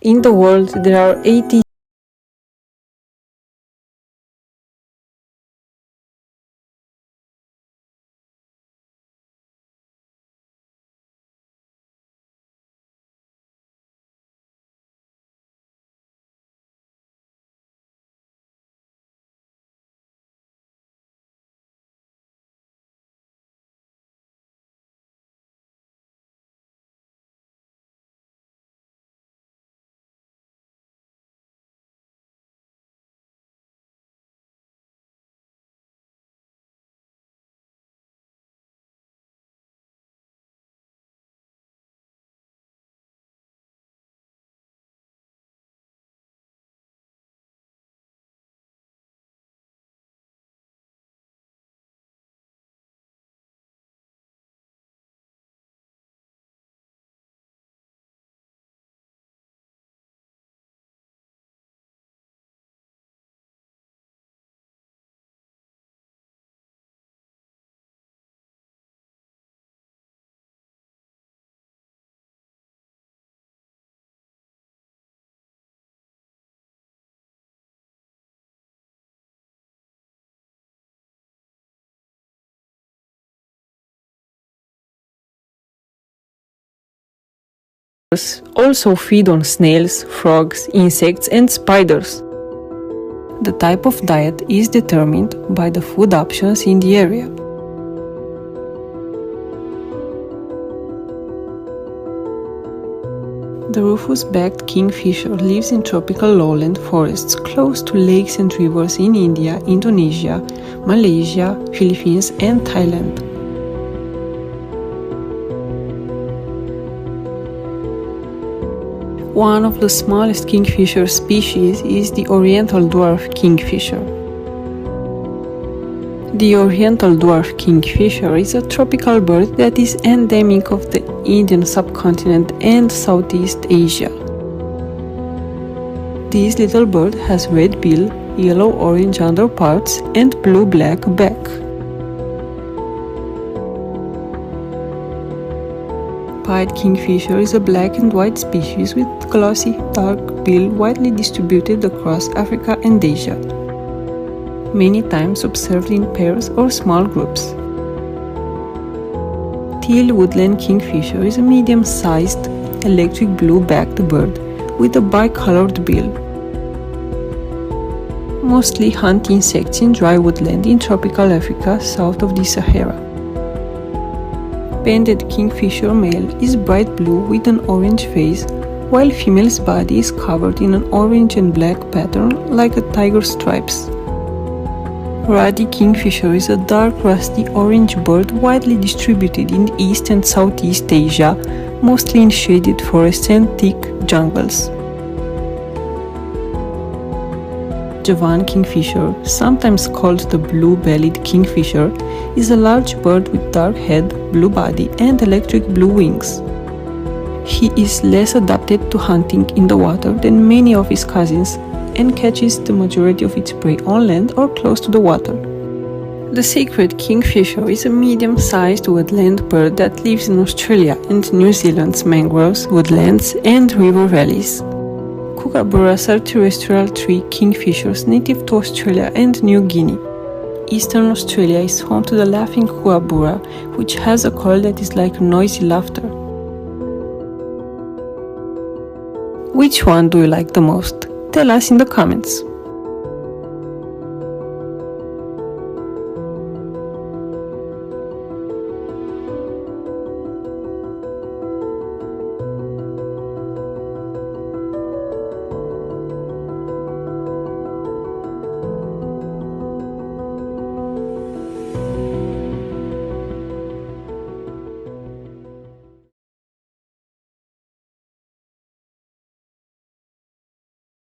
In the world, there are 80 also feed on snails, frogs, insects, and spiders. The type of diet is determined by the food options in the area. The rufous-backed kingfisher lives in tropical lowland forests close to lakes and rivers in India, Indonesia, Malaysia, Philippines, and Thailand. One of the smallest kingfisher species is the oriental dwarf kingfisher. The oriental dwarf kingfisher is a tropical bird that is endemic of the Indian subcontinent and Southeast Asia. This little bird has red bill, yellow-orange underparts, and blue-black back. Pied kingfisher is a black and white species with glossy, dark bill widely distributed across Africa and Asia, many times observed in pairs or small groups. Teal woodland kingfisher is a medium-sized, electric blue-backed bird with a bicolored bill. Mostly hunt insects in dry woodland in tropical Africa south of the Sahara. Banded kingfisher male is bright blue with an orange face, while female's body is covered in an orange and black pattern like a tiger's stripes. Ruddy kingfisher is a dark rusty orange bird widely distributed in East and Southeast Asia, mostly in shaded forests and thick jungles. Javan kingfisher, sometimes called the blue-bellied kingfisher, is a large bird with dark head, blue body, and electric blue wings. He is less adapted to hunting in the water than many of his cousins and catches the majority of its prey on land or close to the water. The sacred kingfisher is a medium-sized woodland bird that lives in Australia and New Zealand's mangroves, woodlands, and river valleys. Kookaburras are terrestrial tree kingfishers native to Australia and New Guinea. Eastern Australia is home to the laughing kookaburra, which has a call that is like noisy laughter. Which one do you like the most? Tell us in the comments.